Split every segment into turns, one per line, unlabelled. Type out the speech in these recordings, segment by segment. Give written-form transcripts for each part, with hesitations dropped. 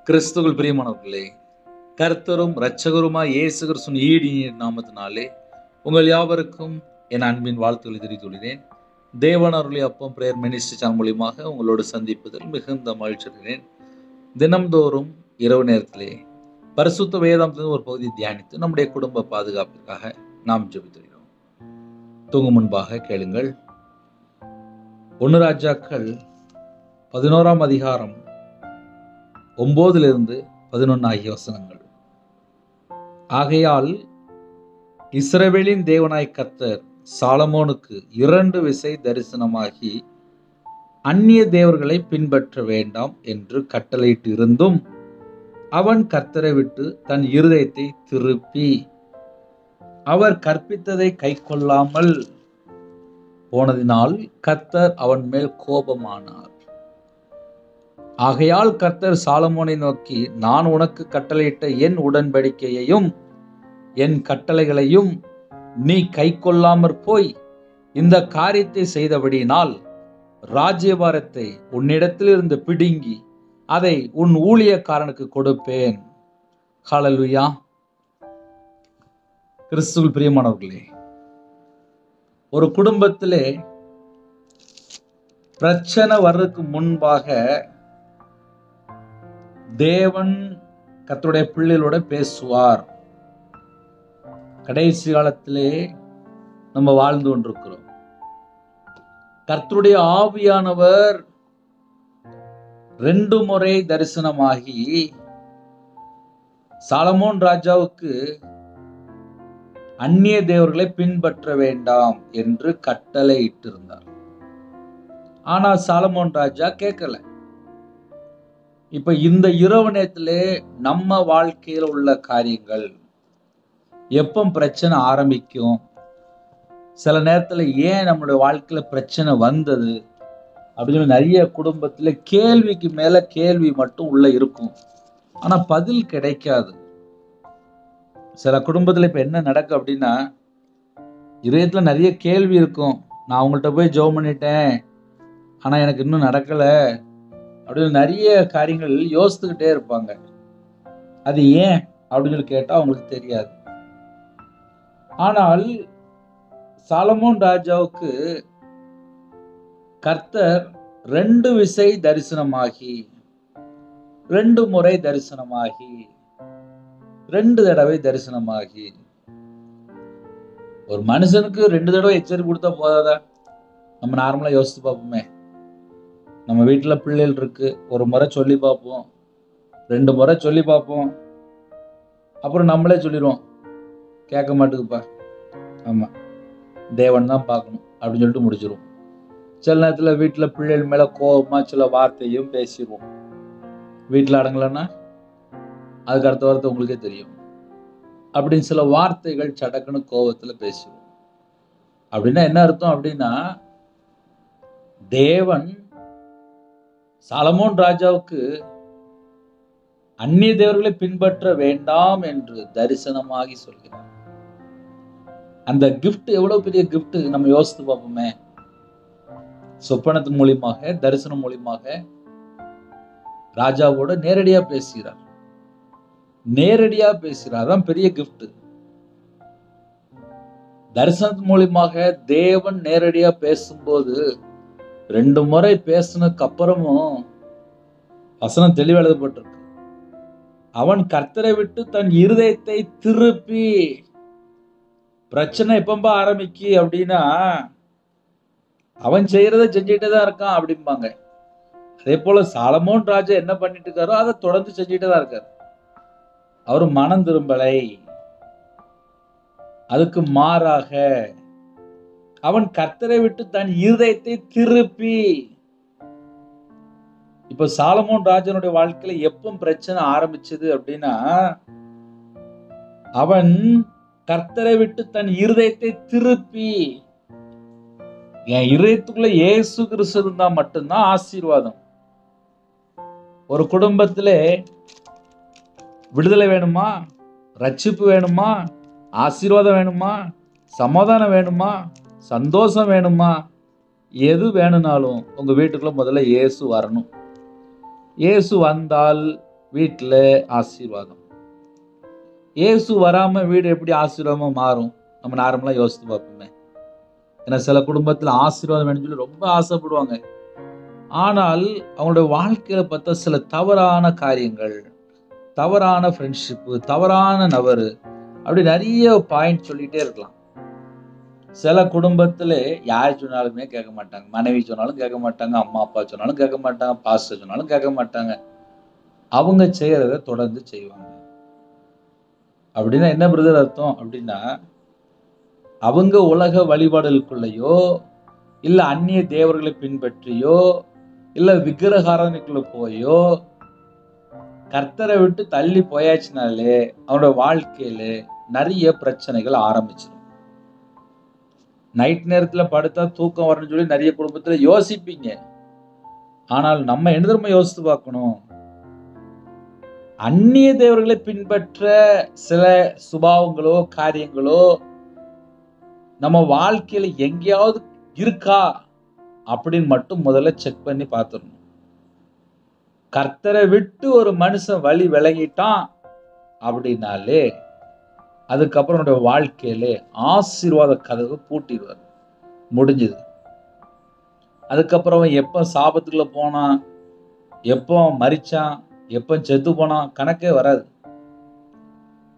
கிறிஸ்துவுக்குள் பிரியமானவர்களே, கர்த்தரும் இரட்சகருமாய் இயேசு கிறிஸ்துவின் ஈடிய நாமத்தினாலே உங்கள் யாவருக்கும் என் அன்பின் வாழ்த்துக்களை தெரிவித்துள்ளேன். தேவன் அருளிய அப்பம் பிரேயர் மினிஸ்ட்ரி சேனல் மூலியமாக உங்களோடு சந்திப்பதில் மிகுந்த மகிழ்ச்சி அடைகிறேன். தினம்தோறும் இரவு நேரத்திலே பரிசுத்த வேதாந்தத்தின் ஒரு பகுதியை தியானித்து நம்முடைய குடும்ப பாதுகாப்பிற்காக நாம் ஜெபித்துகிறோம். தூங்கும் முன்பாக கேளுங்கள். 1 ராஜாக்கள் 11ஆம் அதிகாரம் 9-11 ஆகிய வசனங்கள். ஆகையால் இஸ்ரவேலின் தேவனாய் கர்த்தர் சாலமோனுக்கு 2 விசை தரிசனமாகி அந்நிய தேவர்களை பின்பற்ற வேண்டாம் என்று கட்டளையிட்டு இருந்தும் அவன் கர்த்தரை விட்டு தன் இருதயத்தை திருப்பி அவர் கற்பித்ததை கைக்கொள்ளாமல் போனதினால் கர்த்தர் அவன் மேல் கோபமானார். ஆகையால் கர்த்தர் சாலமோனை நோக்கி, நான் உனக்கு கட்டளையிட்ட என் உடன்படிக்கையையும் என் கட்டளைகளையும் நீ கைக்கொள்ளாமற் போய் இந்த காரியத்தை செய்தபடியினால் ராஜ்யபாரத்தை உன்னிடத்திலிருந்து பிடுங்கி அதை உன் ஊழியக்காரனுக்கு கொடுப்பேன். ஹல்லேலூயா. கிறிஸ்துவுக்குள் பிரியமானவர்களே, ஒரு குடும்பத்திலே பிரச்சனை வர்றதுக்கு முன்பாக தேவன் கர்த்தருடைய பிள்ளைகளோட பேசுவார். கடைசி காலத்திலே நம்ம வாழ்ந்து கொண்டிருக்கிறோம். கர்த்தருடைய ஆவியானவர் 2 முறை தரிசனமாகி சாலமோன் ராஜாவுக்கு அந்நிய தேவர்களை பின்பற்ற வேண்டாம் என்று கட்டளை இட்டிருந்தார். ஆனா சாலமோன் ராஜா கேட்கல. இப்ப இந்த இரவு நேரத்திலே நம்ம வாழ்க்கையில் உள்ள காரியங்கள் எப்போ பிரச்சனை ஆரம்பிக்கும், சில நேரத்துல ஏன் நம்மளுடைய வாழ்க்கையில பிரச்சனை வந்தது அப்படின்னு நிறைய குடும்பத்துல கேள்விக்கு மேல கேள்வி மட்டும் உள்ள இருக்கும். ஆனா பதில் கிடைக்காது. சில குடும்பத்துல இப்ப என்ன நடக்கும் அப்படின்னா, இதயத்துல நிறைய கேள்வி இருக்கும். நான் அவங்கள்ட்ட போய் ஜெபம் பண்ணிட்டேன், ஆனா எனக்கு இன்னும் நடக்கல அப்படின்னு நிறைய காரியங்கள் யோசித்துக்கிட்டே இருப்பாங்க. அது ஏன் அப்படின்னு சொல்லி கேட்டா அவங்களுக்கு தெரியாது. ஆனால் சாலமோன் ராஜாவுக்கு கர்த்தர் 2 விசை தரிசனமாகி 2 முறை தரிசனமாகி 2 தடவை தரிசனமாகி. ஒரு மனுஷனுக்கு 2 தடவை எச்சரிக்கை கொடுத்தா போதாதா? நம்ம நார்மலா யோசித்து பார்ப்போமே. நம்ம வீட்டுல பிள்ளைகள் இருக்கு, ஒரு முறை சொல்லி பார்ப்போம், 2 முறை சொல்லி பார்ப்போம், அப்புறம் நம்மளே சொல்லிடுவோம், கேட்க மாட்டேங்குப்பா, ஆமா தேவன் தான் பார்க்கணும் அப்படின்னு சொல்லிட்டு முடிச்சிருவோம். சில நேரத்துல வீட்டுல பிள்ளைகள் மேல கோபமா சில வார்த்தையும் பேசிடுவோம். வீட்டுல அடங்கலன்னா அதுக்கு அடுத்த வார்த்தை உங்களுக்கே தெரியும். அப்படின்னு சில வார்த்தைகள் சடக்குன்னு கோபத்துல பேசிடுவோம். அப்படின்னா என்ன அர்த்தம் அப்படின்னா, தேவன் சாலமோன் ராஜாவுக்கு அந்நிய தேவர்களை பின்பற்ற வேண்டாம் என்று தரிசனமாகி சொல்கிறார். அந்த கிஃப்ட் எவ்வளவு பெரிய கிஃப்ட் நம்ம யோசித்து பார்ப்போமே. சொப்பனத்தின் மூலியமாக, தரிசனம் மூலியமாக ராஜாவோட நேரடியா பேசுகிறார். நேரடியா பேசுகிறார். அதான் பெரிய கிஃப்ட். தரிசனத்தின் மூலியமாக தேவன் நேரடியா பேசும்போது 2 முறை பேசினதுக்கு அப்புறமும் வசனம் தெளிவாக எழுதப்பட்டிருக்கு. அவன் கர்த்தரை விட்டு தன் இருதயத்தை திருப்பி. பிரச்சனை எப்பம்பா ஆரம்பிக்கு அப்படின்னா, அவன் செய்யறத செஞ்சுட்டே தான் இருக்கான் அப்படிம்பாங்க. அதே போல சாலமோன் ராஜா என்ன பண்ணிட்டு இருக்காரோ அதை தொடர்ந்து செஞ்சுட்டே தான் இருக்காரு. அவரு மனம் திரும்பலை. அதுக்கு மாறாக அவன் கர்த்தரை விட்டு தன் இருதயத்தை திருப்பி. இப்ப சாலமோன் ராஜனுடைய வாழ்க்கையில எப்ப பிரச்சனை ஆரம்பிச்சது அப்படின்னா, அவன் கர்த்தரை விட்டு தன் இருதயத்தை திருப்பி. என் இருதயத்துக்குள்ள இயேசு கிறிஸ்து இருந்தா மட்டும்தான் ஆசீர்வாதம். ஒரு குடும்பத்திலே விடுதலை வேணுமா, ரட்சிப்பு வேணுமா, ஆசீர்வாதம் வேணுமா, சமாதானம் வேணுமா, சந்தோஷம் வேணுமா, எது வேணும்னாலும் உங்க வீட்டுக்குள்ள முதல்ல இயேசு வரணும். இயேசு வந்தால் வீட்டில் ஆசீர்வாதம். இயேசு வராம வீடு எப்படி ஆசீர்வாதமா மாறும்? நம்ம நார்மலா யோசித்து பார்ப்போமே. ஏன்னா சில குடும்பத்துல ஆசீர்வாதம் வேணும்னு சொல்லி ரொம்ப ஆசைப்படுவாங்க. ஆனால் அவங்களுடைய வாழ்க்கையில பார்த்தா சில தவறான காரியங்கள், தவறான ஃப்ரெண்ட்ஷிப்பு, தவறான நபரு, அப்படி நிறைய பாயிண்ட் சொல்லிட்டே இருக்கலாம். சில குடும்பத்துல யார் சொன்னாலுமே கேட்க மாட்டாங்க. மனைவி சொன்னாலும் கேட்க மாட்டாங்க, அம்மா அப்பா சொன்னாலும் கேட்க மாட்டாங்க, பாஸ்டர் சொன்னாலும் கேட்க மாட்டாங்க. அவங்க செய்யறத தொடர்ந்து செய்வாங்க. அப்படின்னா என்ன பிரதர் அர்த்தம் அப்படின்னா, அவங்க உலக வழிபாடுகளுக்குள்ளேயோ இல்ல அந்நிய தேவர்களை பின்பற்றியோ இல்ல விக்கிரகாரனுக்குள்ள போயோ கர்த்தரை விட்டு தள்ளி போயாச்சுனாலே அவனோட வாழ்க்கையில நிறைய பிரச்சனைகள் ஆரம்பிச்சிடும். நைட் நேரத்துல படுத்தா தூக்கம் வரணும்னு சொல்லி நிறைய குடும்பத்துல யோசிப்பீங்க. ஆனால் நம்ம என்ன தெரியுமா யோசித்து பார்க்கணும், அந்நிய தேவர்களை பின்பற்ற சில சுபாவங்களோ காரியங்களோ நம்ம வாழ்க்கையில எங்கேயாவது இருக்கா அப்படின்னு மட்டும் முதல்ல செக் பண்ணி பார்த்துடணும். கர்த்தரை விட்டு ஒரு மனுஷன் வழி விலகிட்டான் அப்படின்னாலே அதுக்கப்புறம் வாழ்க்கையில ஆசீர்வாத கதவு பூட்டிடுவார், முடிஞ்சது. அதுக்கப்புறம் எப்ப சாபத்துக்குள்ள போனான், எப்போ மரிச்சான், எப்ப செத்து போனான் கணக்கே வராது.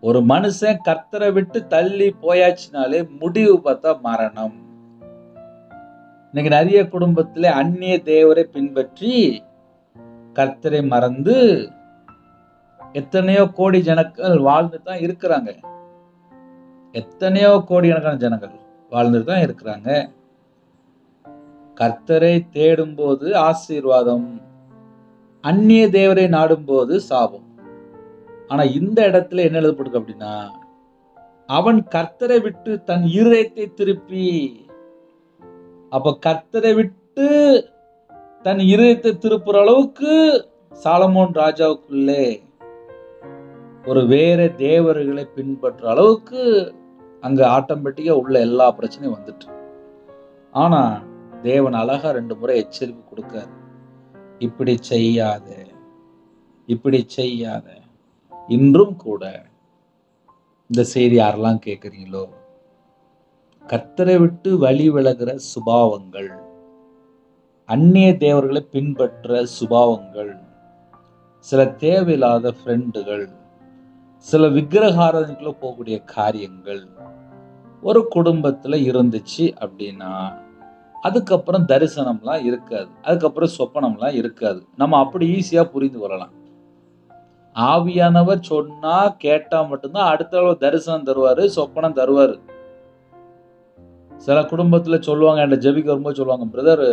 ஒரு மனுஷன் கர்த்தரை விட்டு தள்ளி போயாச்சுனாலே முடிவு பார்த்தா மரணம். இன்னைக்கு நிறைய குடும்பத்துல அந்நிய தேவரை பின்பற்றி கர்த்தரை மறந்து எத்தனையோ கோடி ஜனங்கள் வாழ்ந்து தான் இருக்கிறாங்க. எத்தனையோ கோடிக்கணக்கான ஜனங்கள் வாழ்ந்துட்டு தான் இருக்கிறாங்க. கர்த்தரை தேடும் போது ஆசீர்வாதம், அந்நிய தேவரை நாடும் போது சாபம். ஆனா இந்த இடத்துல என்ன எழுதப்பட்டிருக்கு அப்படின்னா, அவன் கர்த்தரை விட்டு தன் இருதயத்தை திருப்பி. அப்ப கர்த்தரை விட்டு தன் இருதயத்தை திருப்புற அளவுக்கு சாலமோன் ராஜாவுக்குள்ளே ஒரு வேற தேவர்களை பின்பற்ற அளவுக்கு அங்க ஆட்டோமேட்டிக்கா உள்ள எல்லா பிரச்சனையும் வந்துட்டு. ஆனா தேவன் அழகா 2 முறை எச்சரிப்பு கொடுக்காரு, இப்படி செய்யாத, இப்படி செய்யாத. இன்றும் கூட இந்த செய்தி யாரெல்லாம் கேட்குறீங்களோ, கர்த்தரை விட்டு வழி விலகிற சுபாவங்கள், அந்நிய தேவர்களை பின்பற்ற சுபாவங்கள், சில தேவையில்லாத ஃப்ரெண்டுகள், சில விக்கிரகாரங்களுக்குள்ள போகக்கூடிய காரியங்கள் ஒரு குடும்பத்துல இருந்துச்சு அப்படின்னா அதுக்கப்புறம் தரிசனம்லாம் இருக்காது, அதுக்கப்புறம் சொப்பனம்லாம் இருக்காது. நம்ம அப்படி ஈஸியா புரிந்து கொள்ளலாம். ஆவியானவர் சொன்னா கேட்டா மட்டும்தான் அடுத்த தரிசனம் தருவாரு, சொப்பனம் தருவாரு. சில குடும்பத்துல சொல்லுவாங்க, என்கிட்ட ஜெபிக்க வரும்போது சொல்லுவாங்க, பிரதர்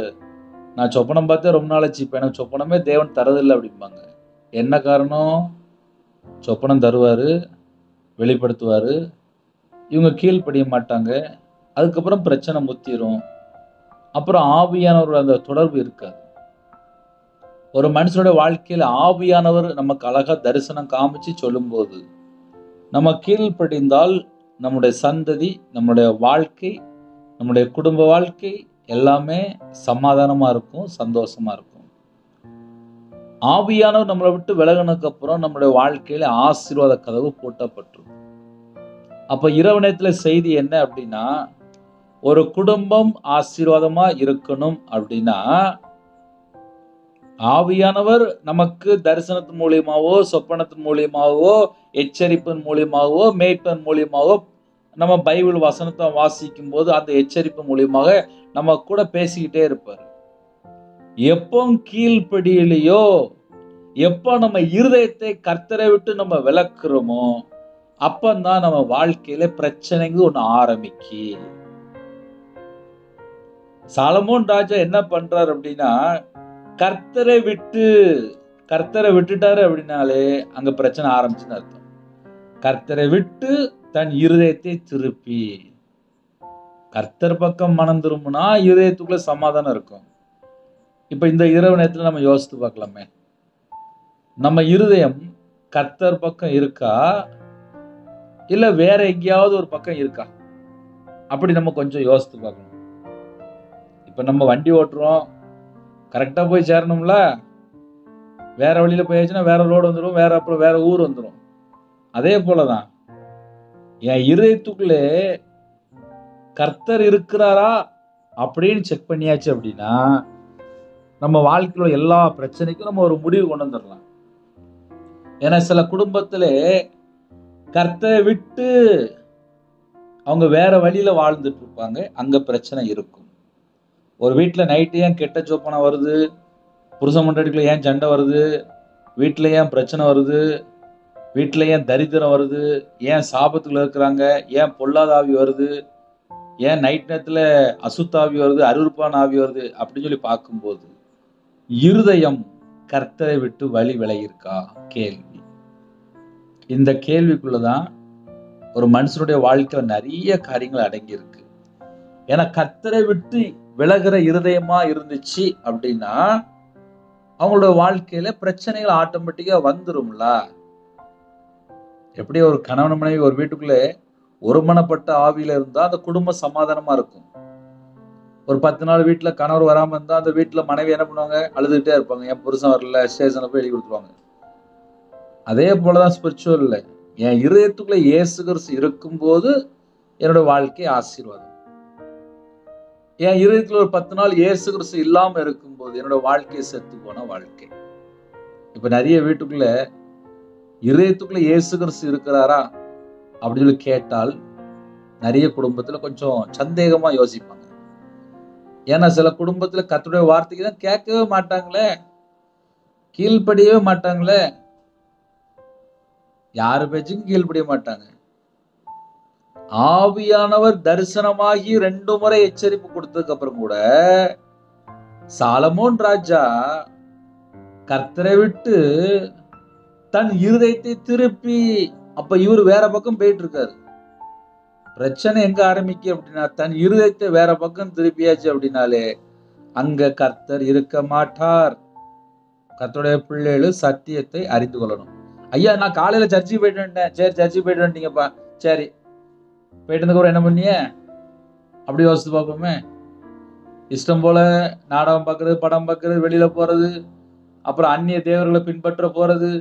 நான் சொப்பனம் பார்த்தே ரொம்ப நாளாச்சு, இப்ப எனக்கு சொப்பனமே தேவன் தரதில்லை அப்படிம்பாங்க. என்ன காரணம்? சொப்பனம் தருவாரு, வெளிப்படுத்துவாரு, இவங்க கீழ்ப்படிய மாட்டாங்க, அதுக்கப்புறம் பிரச்சனை முத்திரும், அப்புறம் ஆவியானவர் அந்த தொடர்பு இருக்காது. ஒரு மனுஷனோட வாழ்க்கையில ஆவியானவர் நமக்கு அழகா தரிசனம் காமிச்சு சொல்லும் போது நம்ம கீழ்ப்படிந்தால் நம்முடைய சந்ததி, நம்முடைய வாழ்க்கை, நம்முடைய குடும்ப வாழ்க்கை எல்லாமே சமாதானமா இருக்கும், சந்தோஷமா இருக்கும். ஆவியானவர் நம்மளை விட்டு விலகினதுக்கு அப்புறம் நம்முடைய வாழ்க்கையில ஆசீர்வாத கதவு பூட்டப்பட்டிருக்கும். அப்ப இரவு நேரத்துல செய்தி என்ன அப்படின்னா, ஒரு குடும்பம் ஆசீர்வாதமா இருக்கணும் அப்படின்னா ஆவியானவர் நமக்கு தரிசனத்தின் மூலியமாவோ, சொப்பனத்தின் மூலியமாவோ, எச்சரிப்பின் மூலியமாவோ, மேய்ப்பன் மூலியமாவோ, நம்ம பைபிள் வசனத்தை வாசிக்கும் போது அந்த எச்சரிப்பு மூலியமாக நம்ம கூட பேசிக்கிட்டே இருப்பார். எப்போ கீழ்ப்படியிலையோ, எப்போ நம்ம இருதயத்தை கர்த்தரை விட்டு நம்ம விலக்குறோமோ அப்பந்தான் நம்ம வாழ்க்கையில பிரச்சனைங்க ஒண்ணு ஆரம்பிக்கு. சாலமோன் ராஜா என்ன பண்றாரு அப்படின்னா, கர்த்தரை விட்டுட்டாரு அப்படின்னாலே அங்க பிரச்சனை ஆரம்பிச்சுன்னு அர்த்தம். கர்த்தரை விட்டு தன் இருதயத்தை திருப்பி, கர்த்தர் பக்கம் மனம் திரும்பினா இருதயத்துக்குள்ள சமாதானம் இருக்கும். இப்ப இந்த இரவு நேரத்துல நம்ம யோசித்து பார்க்கலாமே, நம்ம இருதயம் கர்த்தர் பக்கம் இருக்கா இல்ல வேற எங்கேயாவது ஒரு பக்கம் இருக்கா? அப்படி நம்ம கொஞ்சம் யோசித்து பார்க்கணும். இப்ப நம்ம வண்டி ஓட்டுறோம், கரெக்டா போய் சேரணும்ல, வேற வழியில போயாச்சுன்னா வேற ரோடு வந்துடும், அப்புறம் வேற ஊர் வந்துடும். அதே போலதான் என் இருதயத்துக்குள்ளே கர்த்தர் இருக்கிறாரா அப்படின்னு செக் பண்ணியாச்சு அப்படின்னா நம்ம வாழ்க்கையில எல்லா பிரச்சனைக்கும் நம்ம ஒரு முடிவு கொண்டு வந்துடலாம். ஏன்னா சில குடும்பத்திலே கர்த்தரை விட்டு அவங்க வேற வழியில வாழ்ந்துட்டு இருப்பாங்க, அங்க பிரச்சனை இருக்கும். ஒரு வீட்டுல நைட்டு ஏன் கெட்ட சொப்பனை வருது, புருஷன் பொண்டாட்டிக்குள்ள ஏன் சண்டை வருது, வீட்டுல ஏன் பிரச்சனை வருது, வீட்டுல ஏன் தரித்திரம் வருது, ஏன் சாபத்துல இருக்கிறாங்க, ஏன் பொல்லாத ஆவி வருது, ஏன் நைட் நேரத்துல அசுத்தாவி வருது, அருவருப்பான ஆவி வருது அப்படின்னு சொல்லி பார்க்கும்போது இருதயம் கர்த்தரை விட்டு வழி விலகியிருக்கா கேள்வி. இந்த கேள்விக்குள்ளதான் ஒரு மனுஷனுடைய வாழ்க்கையில நிறைய காரியங்கள் அடங்கி இருக்கு. ஏன்னா கர்த்தரை விட்டு விலகிற இருதயமா இருந்துச்சு அப்படின்னா அவங்களோட வாழ்க்கையில பிரச்சனைகள் ஆட்டோமேட்டிக்கா வந்துரும்ல. எப்படி ஒரு கணவன் மனைவி ஒரு வீட்டுக்குள்ளே ஒருமனப்பட்ட ஆவியில இருந்தா அந்த குடும்பம் சமாதானமா இருக்கும். ஒரு 10 நாள் வீட்டுல கணவர் வராம இருந்தா அந்த வீட்டுல மனைவி என்ன பண்ணுவாங்க, அழுதுகிட்டே இருப்பாங்க, என் புருஷன் வரல, ஸ்டேஷன்ல போய் எழுதி கொடுத்துருவாங்க. அதே போலதான் ஸ்பிரிச்சுவல்ல என் இருதயத்துக்குள்ள இயேசு கிறிஸ்து இருக்கும்போது என்னோட வாழ்க்கை ஆசீர்வாதம். என் இருதயத்துல ஒரு 10 நாள் இயேசு கிறிஸ்து இல்லாம இருக்கும்போது என்னோட வாழ்க்கை செத்து போன வாழ்க்கை. இப்ப நிறைய வீட்டுக்குள்ள இருதயத்துக்குள்ள இயேசு கிறிஸ்து இருக்கிறாரா அப்படின்னு சொல்லி கேட்டால் நிறைய குடும்பத்துல கொஞ்சம் சந்தேகமா யோசிப்பாங்க. ஏன்னா சில குடும்பத்துல கர்த்தருடைய வார்த்தைக்கு தான் கேட்கவே மாட்டாங்களே, கீழ்ப்படியவே மாட்டாங்களே, யாரு பேச்சுக்கும் கீழ்ப்படிய மாட்டாங்க. ஆவியானவர் தரிசனமாகி 2 முறை எச்சரிப்பு கொடுத்ததுக்கு அப்புறம் கூட சாலமோன் ராஜா கர்த்தரை விட்டு தன் இருதயத்தை திருப்பி, அப்ப இவர் வேற பக்கம் போயிட்டு இருக்காரு. பிரச்சனை எங்க ஆரம்பிக்கு அப்படின்னா தன் இருதயத்தை வேற பக்கம் திருப்பியாச்சு அப்படின்னாலே அங்க கர்த்தர் இருக்க மாட்டார். கர்த்தருடைய பிள்ளைகள் சத்தியத்தை அறிந்து கொள்ளணும். ஐயா நான் காலையில சர்ச்சுக்கு போயிட்டு வந்துட்டேன், சரி சர்ச்சுக்கு போயிட்டு வந்துட்டீங்கப்பா, சரி போயிட்டு இருந்ததுக்கு என்ன பண்ணிய அப்படி யோசித்து பார்ப்போமே. இஷ்டம் போல நாடகம் பார்க்கறது, படம் பார்க்கறது, வெளியில போறது, அப்புறம் அந்நிய தேவர்களை பின்பற்ற போறது,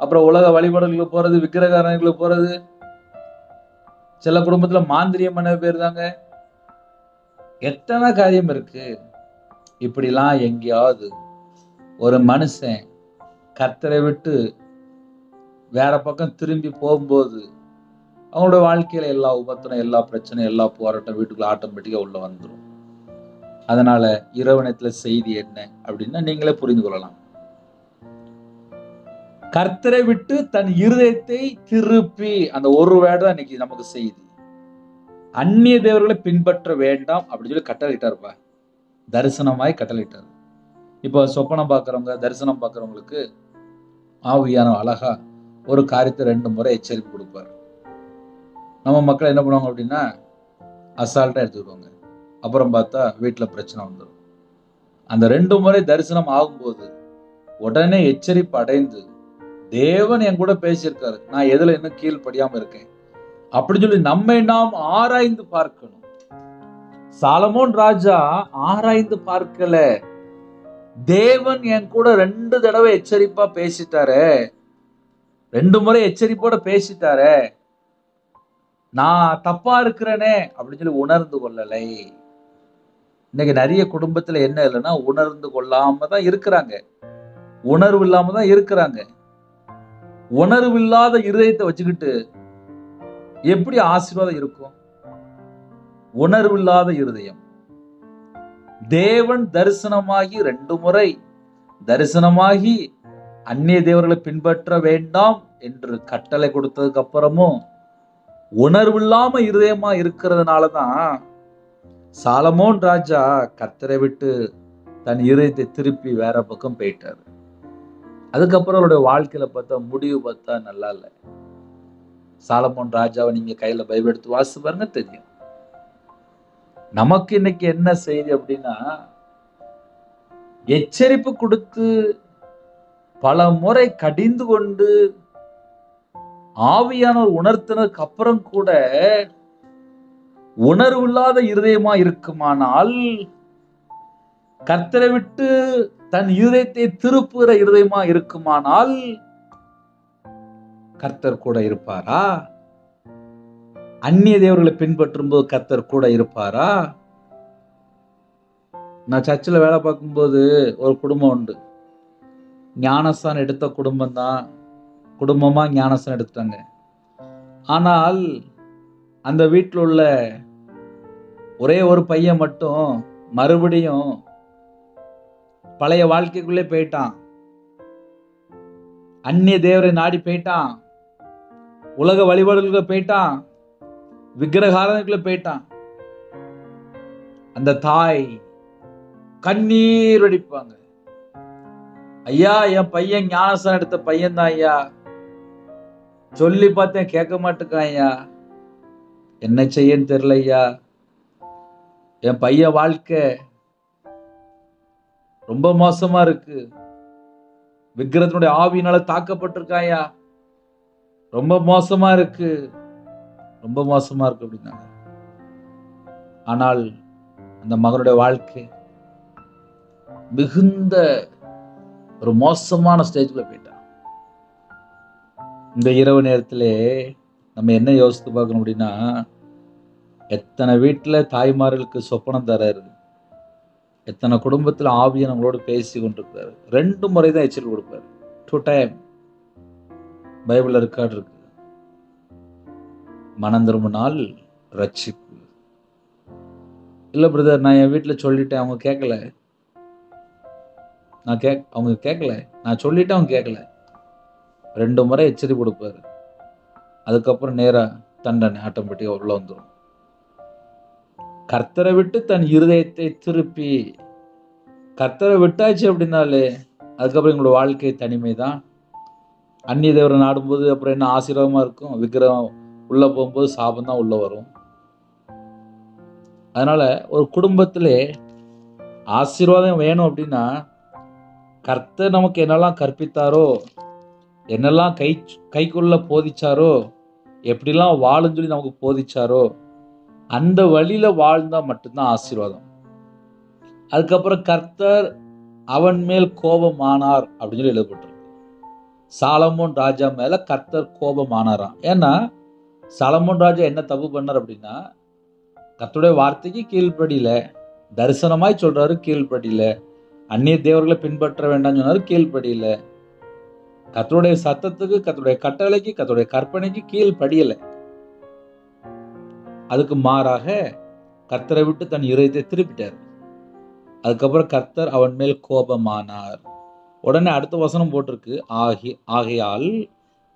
அப்புறம் உலக வழிபாடுகளுக்கு போறது, விக்கிரகாரங்களுக்கு போறது. சில குடும்பத்துல மாந்திரியம் பண்ண பேர் தாங்க. எத்தனை காரியம் இருக்கு. இப்படிலாம் எங்கேயாவது ஒரு மனுஷன் கர்த்தரை விட்டு வேற பக்கம் திரும்பி போகும்போது அவங்களோட வாழ்க்கையில எல்லா உபத்திரம், எல்லா பிரச்சனை, எல்லா போராட்டம் வீட்டுக்குள்ள ஆட்டோமேட்டிக்கா உள்ள வந்துடும். அதனால இரவு நேரத்துல செய்தி என்ன அப்படின்னா நீங்களே புரிந்து கொள்ளலாம். கர்த்தரை விட்டு தன் இருதயத்தை திருப்பி, அந்த ஒரு வேர்டு தான் இன்னைக்கு நமக்கு செய்தி. அந்நிய தேவர்களை பின்பற்ற வேண்டாம் அப்படின்னு சொல்லி கட்டளையிட்டாருப்பா, தரிசனமாய் கட்டளையிட்டாரு. இப்போ சொப்பனம் பார்க்கறவங்க, தரிசனம் பார்க்கறவங்களுக்கு ஆவியான அழகா ஒரு காரியத்தை 2 முறை எச்சரிப்பு கொடுப்பாரு. நம்ம மக்கள் என்ன பண்ணுவாங்க அப்படின்னா அசால்ட்டா எடுத்துக்குவாங்க. அப்புறம் பார்த்தா வீட்டுல பிரச்சனை வந்துடும். அந்த 2 முறை தரிசனம் ஆகும்போது உடனே எச்சரிப்பு அடைந்து தேவன் என் கூட பேசியிருக்காரு, நான் எதுல இன்னும் கீழ்ப்படியாம இருக்கேன் அப்படின்னு சொல்லி நம்மை நாம் ஆராய்ந்து பார்க்கணும். சாலமோன் ராஜா ஆராய்ந்து பார்க்கல, தேவன் என் கூட 2 தடவை எச்சரிப்பா பேசிட்டாரே, 2 முறை எச்சரிப்போட பேசிட்டாரே, நான் தப்பா இருக்கிறேனே அப்படின்னு சொல்லி உணர்ந்து கொள்ளலை. இன்னைக்கு நிறைய குடும்பத்துல என்ன இல்லைன்னா உணர்ந்து கொள்ளாம தான் இருக்கிறாங்க, உணர்வு இல்லாம தான் இருக்கிறாங்க. உணர்வு இல்லாத இருதயத்தை வச்சுக்கிட்டு எப்படி ஆசீர்வாதம் இருக்கும்? உணர்வு இல்லாத இருதயம். தேவன் தரிசனமாகி 2 முறை தரிசனமாகி அந்நிய தேவர்களை பின்பற்ற வேண்டாம் என்று கட்டளை கொடுத்ததுக்கு அப்புறமும் உணர்வு இல்லாம இருதயமா இருக்கிறதுனாலதான் சாலமோன் ராஜா கர்த்தரை விட்டு தன் இருதயத்தை திருப்பி வேற பக்கம் போயிட்டாரு. அதுக்கப்புறம் அவருடைய வாழ்க்கையில பார்த்தா முடிவு பார்த்தா நல்லா இல்லை. சாலமோன் ராஜாவை நீங்க கையில பைபிள் எடுத்து வாசிச்சு பாருங்க தெரியும். நமக்கு இன்னைக்கு என்ன செய்தி அப்படின்னா, எச்சரிப்பு கொடுத்து பல முறை கடிந்து கொண்டு ஆவியானவர் உணர்த்தினதுக்கு அப்புறம் கூட உணர்வு இல்லாத இருதயமா இருக்குமானால் கர்த்தரை விட்டு தன் இருதயத்தை திருப்புகிற இருதயமா இருக்குமானால் கர்த்தர் கூட இருப்பாரா? அந்நிய தேவர்களை பின்பற்றும் போது கர்த்தர் கூட இருப்பாரா? நான் சர்ச்சில் வேலை பார்க்கும்போது ஒரு குடும்பம் உண்டு. ஞானஸ்தானம் எடுத்த குடும்பம் தான், குடும்பமா ஞானஸ்தானம் எடுத்துட்டாங்க. ஆனால் அந்த வீட்டில் உள்ள ஒரே ஒரு பையன் மட்டும் மறுபடியும் பழைய வாழ்க்கைக்குள்ளே போயிட்டான். அந்நிய தேவரை நாடி போயிட்டான், உலக வழிபாடுகளுக்கு போயிட்டான், விக்கிரகாரங்களுக்குள்ள போயிட்டான். அந்த தாய் கண்ணீர் வடிப்பாங்க. ஐயா, என் பையன் ஞானஸ்தானம் எடுத்த பையன் தான் ஐயா, சொல்லி பார்த்தேன் கேட்க மாட்டேங்கான் ஐயா, என்ன செய்யன்னு தெரியல ஐயா, என் பையன் வாழ்க்கை ரொம்ப மோசமா இருக்கு, விக்கிரத்தினுடைய ஆவியினால தாக்கப்பட்டிருக்காயா, ரொம்ப மோசமா இருக்கு, ரொம்ப மோசமா இருக்கு அப்படின்னாங்க. ஆனால் அந்த மகனுடைய வாழ்க்கை மிகுந்த ஒரு மோசமான ஸ்டேஜ்ல போயிட்டான். இந்த இரவு நேரத்திலே நம்ம என்ன யோசித்து பார்க்கணும் அப்படின்னா, எத்தனை வீட்டுல தாய்மார்களுக்கு சொப்பனம் தராரு, எத்தனை குடும்பத்துல ஆவியானவங்களோடு பேசி கொண்டிருக்கிறாரு. 2 முறை தான் எச்சரிக்கை கொடுப்பாரு. 2 டைம் பைபிள்ல ரெக்கார்ட் இருக்கு. மனம் திரும்பினால் ரட்சிப்பு. இல்ல பிரதர், நான் என் வீட்டுல சொல்லிட்டேன், அவங்க கேட்கல, அவங்க கேட்கல, நான் சொல்லிட்டேன் அவங்க கேட்கல. 2 முறை எச்சரிக்கை கொடுப்பாரு. அதுக்கப்புறம் நேரா தண்டனை ஆட்டோமேட்டிக்கா உள்ள வந்துடும். கர்த்தரை விட்டு தன் இருதயத்தை திருப்பி, கர்த்தரை விட்டாச்சு அப்படின்னாலே அதுக்கப்புறம் எங்களோட வாழ்க்கை தனிமை தான். அந்நிய தேவரை நாடும்போது அப்புறம் என்ன ஆசீர்வாதமா இருக்கும்? விக்கிரகம் உள்ள போகும்போது சாபம் தான் உள்ள வரும். அதனால ஒரு குடும்பத்திலே ஆசீர்வாதம் வேணும் அப்படின்னா, கர்த்தர் நமக்கு என்னெல்லாம் கற்பித்தாரோ, என்னெல்லாம் கைக்குள்ள போதிச்சாரோ, எப்படிலாம் வாழுன்னு சொல்லி நமக்கு போதிச்சாரோ, அந்த வழியில வாழ்ந்தா மட்டும்தான் ஆசீர்வாதம். அதுக்கப்புறம் கர்த்தர் அவன் மேல் கோபமானார் அப்படின்னு சொல்லி எழுதப்பட்டிருக்கு. சாலமோன் ராஜா மேல கர்த்தர் கோபமானாராம். ஏன்னா சாலமோன் ராஜா என்ன தப்பு பண்ணார் அப்படின்னா, கர்த்தருடைய வார்த்தைக்கு கீழ்ப்படியில, தரிசனமாய் சொல்றாரு கீழ்ப்படியில, அந்நிய தேவர்களை பின்பற்ற வேண்டாம்னு சொன்னாரு கீழ்ப்படியில, கர்த்தருடைய சத்தத்துக்கு, கர்த்தருடைய கட்டளைக்கு, கர்த்தருடைய கற்பனைக்கு கீழ்ப்படியல. அதுக்கு மாறாக கர்த்தரை விட்டு தன் இருதயத்தை திருப்பிட்டார். அதுக்கப்புறம் கர்த்தர் அவன் மேல் கோபமானார். உடனே அடுத்த வசனம் போட்டிருக்கு, ஆகையால்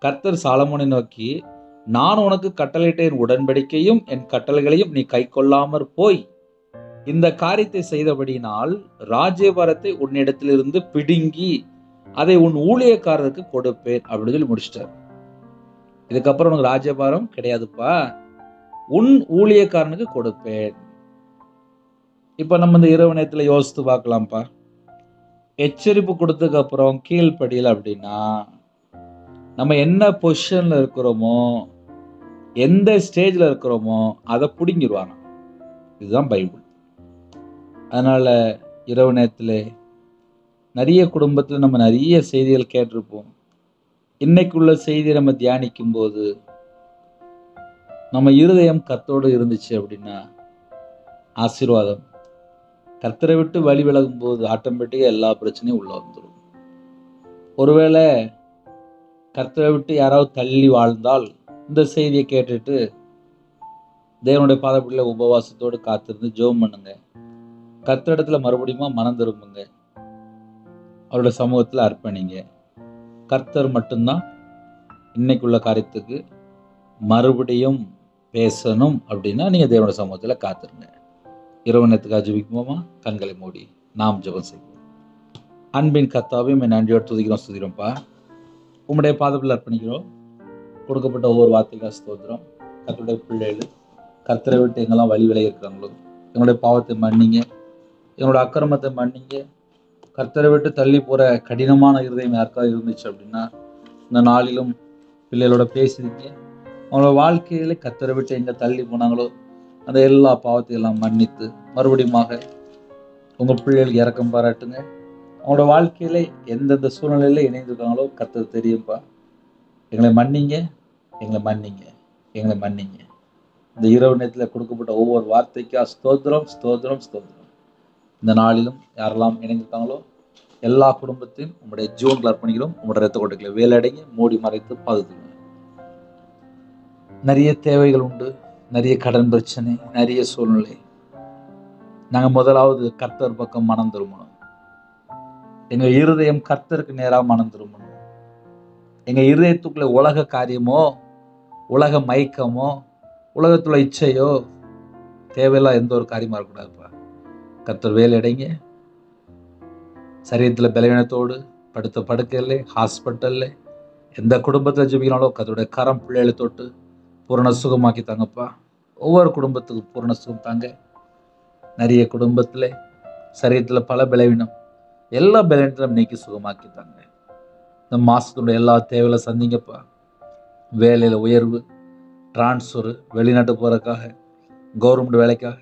கர்த்தர் சாலமோனை நோக்கி, நான் உனக்கு கட்டளையிட்ட என் உடன்படிக்கையும் என் கட்டளைகளையும் நீ கை கொள்ளாமற் போய் இந்த காரியத்தை செய்தபடியினால் ராஜ்யபாரத்தை உன்னிடத்திலிருந்து பிடுங்கி அதை உன் ஊழியக்காரருக்கு கொடுப்பேன் அப்படின்னு சொல்லி முடிச்சிட்டார். இதுக்கப்புறம் உனக்கு ராஜ்யபாரம் கிடையாதுப்பா, உன் ஊழியக்காரனுக்கு கொடுப்பேன். இப்ப நம்ம இந்த இரவு நேரத்துல யோசித்து பார்க்கலாம்ப்பா. எச்சரிப்பு கொடுத்ததுக்கு அப்புறம் கீழ்ப்படியல அப்படின்னா நம்ம என்ன பொசிஷன்ல இருக்கிறோமோ, எந்த ஸ்டேஜ்ல இருக்கிறோமோ அதை பிடுங்கிடுவாங்க. இதுதான் பைபிள். அதனால இரவு நேரத்துல நிறைய குடும்பத்துல நம்ம நிறைய செய்திகள் கேட்டிருப்போம். இன்னைக்குள்ள செய்தியை நம்ம தியானிக்கும் போது நம்ம இருதயம் கர்த்தரோடு இருந்துச்சு அப்படின்னா ஆசீர்வாதம். கர்த்தரை விட்டு வழி விலகும் போது ஆட்டோமேட்டிக்கா எல்லா பிரச்சனையும் உள்ள வந்துடும். ஒருவேளை கர்த்தரை விட்டு யாராவது தள்ளி வாழ்ந்தால் இந்த செய்தியை கேட்டுட்டு தேவனுடைய பாதப்படியில உபவாசத்தோடு காத்திருந்து ஜெபம் பண்ணுங்க. கர்த்தரிடத்துல மறுபடியும் மனம் திரும்புங்க. அவருடைய சமூகத்துல அர்ப்பணிங்க. கர்த்தர் மட்டும்தான் இன்னைக்குள்ள காரியத்துக்கு மறுபடியும் பேசணும் அப்படின்னா நீங்க தேவனுடைய சமூகத்துல காத்துருங்க. இரவு நேரத்துக்காக ஜெபிக்குவோமா? கண்களை மூடி நாம் ஜெபம் செய்வோம். அன்பின் கர்த்தாவே, நன்றியோடு துதிக்கிறோம், ஸ்துதிக்கிறோம்ப்பா. உம்முடைய பாதத்தில் அர்ப்பணிக்கிறோம். கொடுக்கப்பட்ட ஒவ்வொரு வார்த்தைக்காக ஸ்தோத்திரம். கர்த்தருடைய பிள்ளைகள் கர்த்தரை விட்டு எங்கெல்லாம் வழி விலகி இருக்கிறாங்களோ எங்களுடைய பாவத்தை மன்னிங்க, எங்களோட அக்கிரமத்தை மன்னிங்க. கர்த்தரை விட்டு தள்ளி போற கடினமான இருதயம் யாருக்காவது இருந்துச்சு அப்படின்னா இந்த நாளிலும் பிள்ளைகளோட பேசிருங்க. அவங்களோட வாழ்க்கையில கர்த்தரை விட்டு எங்க தள்ளி போனாங்களோ அந்த எல்லா பாவத்தையும் எல்லாம் மன்னித்து மறுபடியும் உங்க பிள்ளைகளுக்கு இரக்கம் பாராட்டுங்க. அவங்களோட வாழ்க்கையில எந்தெந்த சூழ்நிலையில இணைந்திருக்காங்களோ கர்த்தர் தெரியும்ப்பா. எங்களை மன்னிங்க, எங்களை மன்னிங்க, எங்களை மன்னிங்க. இந்த இரவு நேரத்தில் கொடுக்கப்பட்ட ஒவ்வொரு வார்த்தைக்கா ஸ்தோத்திரம், ஸ்தோத்திரம், ஸ்தோத்திரம். இந்த நாளிலும் யாரெல்லாம் இணைந்திருக்காங்களோ எல்லா குடும்பத்தையும் உங்களுடைய ஜீவன்கள் அர்ப்பணிக்கிறோம். உங்களுடைய ரத்த கொட்டைகளை வேலையடைங்க, மூடி மறைத்து பாதுகாத்துங்க. நிறைய தேவைகள் உண்டு, நிறைய கடன் பிரச்சனை, நிறைய சூழ்நிலை. நாங்கள் முதலாவது கர்த்தர் பக்கம் மனம் திரும்பணும். எங்க இருதயம் கர்த்தருக்கு நேராக மனம் திரும்பணும். எங்க இருதயத்துக்குள்ள உலக காரியமோ, உலக மயக்கமோ, உலகத்துல இச்சையோ, தேவையில்லாம் எந்த ஒரு காரியமா இருக்கக்கூடாதுப்பா. கர்த்தர் வேலையடைங்க. சரீரத்தில் பலவீனத்தோடு படுத்த படுக்கையில், ஹாஸ்பிட்டலில் எந்த குடும்பத்தில் ஜெபிக்கிறாங்களோ கர்த்தருடைய கரம் பிள்ளைகளை தொட்டு பூரண சுகமாக்கி தாங்கப்பா. ஒவ்வொரு குடும்பத்துக்கும் பூரண சுகம் தாங்க. நிறைய குடும்பத்தில் சரீரத்தில் பல பலவீனம், எல்லா பலவீனத்திலும் நீக்கி சுகமாக்கி தாங்க. இந்த மாதத்துடைய எல்லா தேவையில சந்திங்கப்பா. வேலையில் உயர்வு, டிரான்ஸ்ஃபரு, வெளிநாட்டு போகிறதுக்காக, கவர்மெண்ட் வேலைக்காக,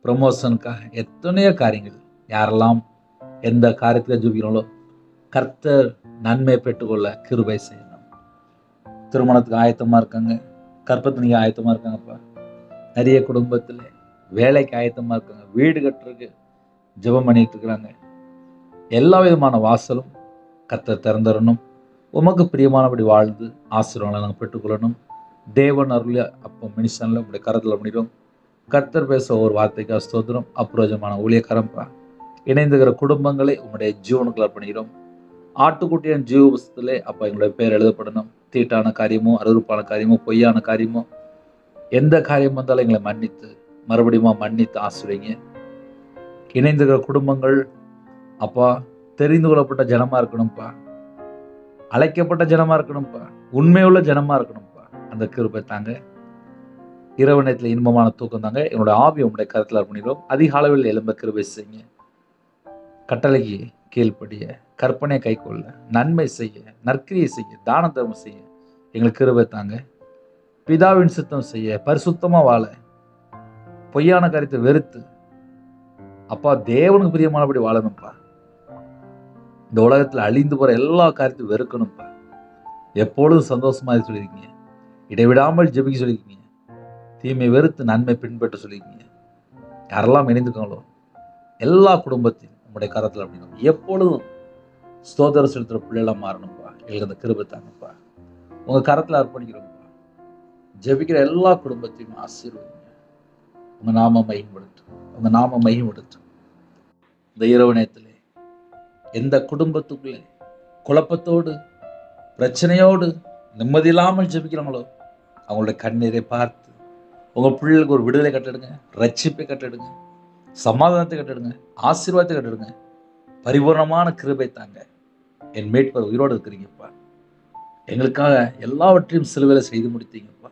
ப்ரமோஷனுக்காக எத்தனையோ காரியங்கள். யாரெல்லாம் எந்த காரியத்தில் ஜெபிக்கிறாங்களோ கர்த்தர் நன்மை பெற்றுக்கொள்ள கிருபை செய்யணும். திருமணத்துக்கு ஆயத்தமாக இருக்காங்க, கற்பத்தினிக்கு ஆயத்தமாக இருக்காங்கப்பா. நிறைய குடும்பத்தில் வேலைக்கு ஆயத்தமாக இருக்காங்க, வீடு கட்டுறதுக்கு ஜெபம் பண்ணிட்டு இருக்கிறாங்க. எல்லா விதமான வாசலும் கர்த்தர் திறந்துடணும். உமக்கு பிரியமானபடி வாழ்ந்து ஆசீர்வாதங்களை நாங்கள் பெற்றுக்கொள்ளணும். தேவன் அருளிய அப்போ மினிஷனில் உங்களுடைய கரத்தில் பண்ணிடுவோம். கர்த்தர் பேச ஒரு வார்த்தைக்காக ஸ்தோத்திரம். அப்புரோஜமான ஊழியக்காரம்பா. இணைந்துகிற குடும்பங்களை உங்களுடைய ஜீவனுக்குள்ள பண்ணிக்கிறோம். ஆட்டுக்குட்டியின் ஜீவ புஸ்தகத்திலே அப்போ எங்களுடைய பேர் எழுதப்படணும். தீட்டான காரியமோ, அருவருப்பான காரியமோ, பொய்யான காரியமோ, எந்த காரியம் வந்தாலும் எங்களை மன்னித்து மறுபடியும் மன்னித்து ஆசிரியங்க. இணைந்துகிற குடும்பங்கள் அப்பா தெரிந்து கொள்ளப்பட்ட ஜனமா இருக்கணும்ப்பா, அழைக்கப்பட்ட ஜனமா இருக்கணும்ப்பா, உண்மையுள்ள ஜனமா இருக்கணும்ப்பா. அந்த கிருபை தாங்க. இரவு நேரத்தில் இன்பமான தூக்கம் தாங்க. என்னோட ஆவி உங்களுடைய கருத்தில் பண்ணிடுவோம். அதிக அளவில் எழும்ப கிருபை செய்யுங்க. கட்டளைக்கு கீழ்ப்படிய, கற்பனை கைக்கொள்ள, நன்மை செய்ய, நற்கிரியை செய்ய, தான தர்மம் செய்ய எங்களுக்கு கிருபை தாங்க. பிதாவின் சித்தம் செய்ய, பரிசுத்தமா வாழ, பொய்யான காரியத்தை வெறுத்து அப்பா தேவனுக்கு பிரியமானபடி வாழணும்ப்பா. இந்த உலகத்துல அழிந்து போற எல்லா காரியத்தையும் வெறுக்கணும்ப்பா. எப்பொழுதும் சந்தோஷமா சொல்லியிருக்கீங்க, இடைவிடாமல் ஜெபிக்க சொல்லியிருக்கீங்க, தீமை வெறுத்து நன்மை பின்பற்ற சொல்லியிருக்கீங்க. யாரெல்லாம் இணைந்துக்காங்களோ எல்லா குடும்பத்தையும் உங்களுடைய கரத்தில் அப்படின்னா எப்பொழுதும் ஸ்தோத்திர செலுத்துற பிள்ளைலாம் மாறணும்ப்பா. எங்களுக்கு அந்த கிருபை தாங்கப்பா. உங்க கரத்தில் அர்ப்பணிக்கிறோம்ப்பா. ஜெபிக்கிற எல்லா குடும்பத்தையும் ஆசீர்வதிங்க. உங்க நாம மகிமைப்படுத்தும், உங்க நாம மகிமைப்படுத்தும். இந்த இரவு நேரத்திலே எந்த குடும்பத்துக்குள்ளே குழப்பத்தோடு, பிரச்சனையோடு, நிம்மதி இல்லாமல் ஜெபிக்கிறாங்களோ அவங்களுடைய கண்ணீரை பார்த்து உங்க பிள்ளைகளுக்கு ஒரு விடுதலை கட்டிடுங்க, ரட்சிப்பை கட்டிடுங்க, சமாதானத்தை கட்டிடுங்க, ஆசீர்வாதத்தை கட்டிடுங்க. பரிபூர்ணமான கிருபை தாங்க. என் மீட்பர் உயிரோடு இருக்கிறீங்கப்பா. எங்களுக்காக எல்லாவற்றையும் சிலுவையில செய்து முடித்தீங்கப்பா.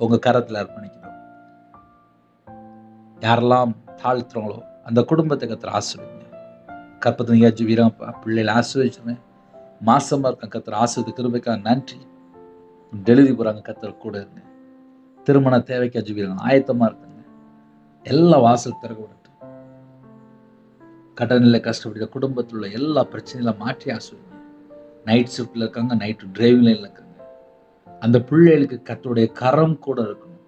உங்க கரத்தில் அர்ப்பணிக்கிறோம். யாரெல்லாம் தாழ்த்துறாங்களோ அந்த குடும்பத்தை கர்த்தர் ஆசீர்வதிங்க. கற்பத்தினியா ஜீவிராப்பா, பிள்ளைகளை ஆசீர்வதிச்சுங்க. மாசமா இருக்க கர்த்தர் ஆசீர்வதி கிருபைக்காக நன்றி. டெலிவரி போறாங்க, கர்த்தர் கூட இருங்க. திருமண தேவைக்கா ஜீவிராங்க, ஆயத்தமா இருக்குங்க. எல்லா வாசல் திறக்க விடட்டும். கடனில் கஷ்டப்படுற குடும்பத்தில் உள்ள எல்லா பிரச்சனையும் மாற்றி ஆசீர்வதிங்க. நைட் ஷிஃப்ட்ல இருக்காங்க, நைட் டிரைவிங் லைன்ல இருக்காங்க. அந்த பிள்ளைகளுக்கு கர்த்தருடைய கரம் கூட இருக்கணும்.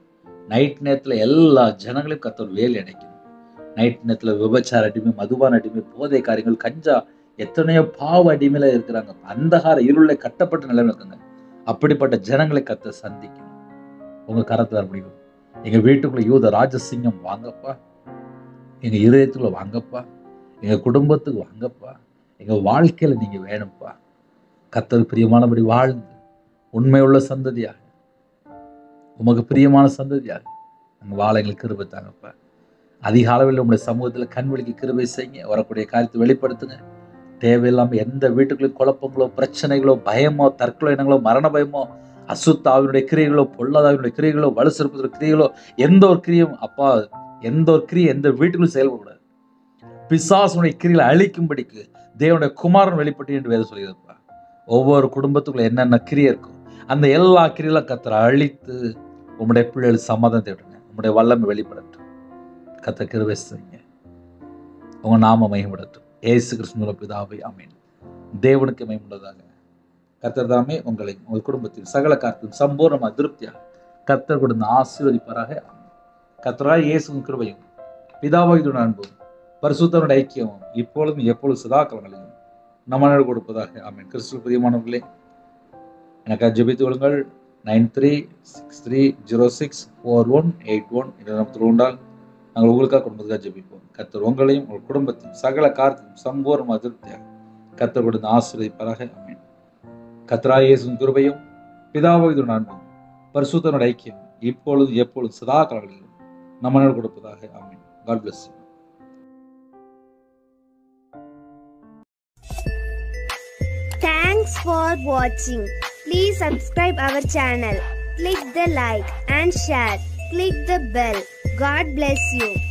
நைட் நேரத்தில் எல்லா ஜனங்களையும் கர்த்தர் வேலை அடைக்கணும். நைட் நேரத்தில் விபச்சார அடிமை, மதுபான அடிமை, போதை காரியங்கள், கஞ்சா, எத்தனையோ பாவ அடிமையில இருக்கிறாங்க. அந்தகார இருளை கட்டப்பட்ட நிலைமை இருக்காங்க. அப்படிப்பட்ட ஜனங்களை கர்த்தர் சந்திக்கணும். உங்க கரத்தில் முடியும். எங்க வீட்டுக்குள்ள யூத ராஜசிங்கம் வாங்கப்பா. எங்க இதயத்துக்குள்ள வாங்கப்பா. எங்க குடும்பத்துக்கு வாங்கப்பா. எங்க வாழ்க்கையில நீங்க வேணும்ப்பா. கர்த்தருக்கு பிரியமானபடி வாழ்ந்து உண்மையுள்ள சந்ததியாக, உமக்கு பிரியமான சந்ததியாக அங்க வாழ எங்களுக்கு கிருபை தாங்கப்பா. அதிக அளவில் உங்களுடைய சமூகத்துல கண்வெளிக்கு கிருபை செய்யுங்க. வரக்கூடிய காரியத்தை வெளிப்படுத்துங்க. தேவையில்லாம எந்த வீட்டுக்குள்ளே குழப்பங்களோ, பிரச்சனைகளோ, பயமோ, தற்கொலை எண்ணங்களோ, மரண பயமோ, அசுத்தாவினுடைய கிரியைகளோ, பொல்லாதாவினுடைய கிரியைகளோ, வலு சிறப்பு கிரியைகளோ, எந்த ஒரு கிரியும் அப்பா, எந்த ஒரு கிரியை எந்த வீட்டுக்குள்ளும் செயல்படக்கூடாது. பிசாசுடைய கிரிகளை அழிக்கும்படிக்கு தேவனுடைய குமாரன் வெளிப்பட்டு என்று வேதம் சொல்கிறதுப்பா. ஒவ்வொரு குடும்பத்துக்குள்ள என்னென்ன கிரியை இருக்கும் அந்த எல்லா கிரியெல்லாம் கர்த்தர் அழித்து உம்முடைய பிள்ளைகள் சமாதானத்தை விடுங்க. உம்முடைய வல்லமை வெளிப்படட்டும். கர்த்தர் கிருபை செய்யுங்க. உங்க நாம மகிமைப்படட்டும். இயேசு கிறிஸ்துவின் பிதாவே ஆமென். தேவனுக்கு மகிமையுள்ளதாக. கர்த்தர் தாமே உங்களை உங்கள் குடும்பத்தில் சகல காரியத்திலும் சம்பூர்ணமாக திருப்தியாக கர்த்தர் கொடுத்து ஆசீர்வதிப்பாராக. கர்த்தராகிய இயேசுவின் கிருபையும் பிதாவாகிய அன்பும் பரிசுத்தருடைய ஐக்கியமும் இப்பொழுதும் எப்பொழுதும் சதா காலங்களிலும் நம்ம கொடுப்பதாக ஆமென். கிறிஸ்துவுக்குள் பிரியமானவர்களே, எனக்காக ஜெபித்து கொள்ளுங்கள். 9363064181 என்ற நமக்கு உண்டால் நாங்கள் உங்களுக்காக குடும்பத்துக்காக ஜெபிப்போம். கர்த்தர் உங்களையும் உங்கள் குடும்பத்தையும் சகல காரியத்தையும் சம்பூர்ணமாக திருப்தியாக கர்த்தர் கொடுத்து ஆசீர்வதிப்பாராக ஆமென். கர்த்தராகிய இயேசுவின் கிருபையும் பிதாவாகிய அன்பும் பரிசுத்தருடைய ஐக்கியம் இப்பொழுது எப்பொழுது சதா காலங்களிலும் நம்ம கொடுப்பதாக ஆமென். God bless you.
Thanks for watching. Please subscribe our channel. Click the like and share. Click the bell. God bless you.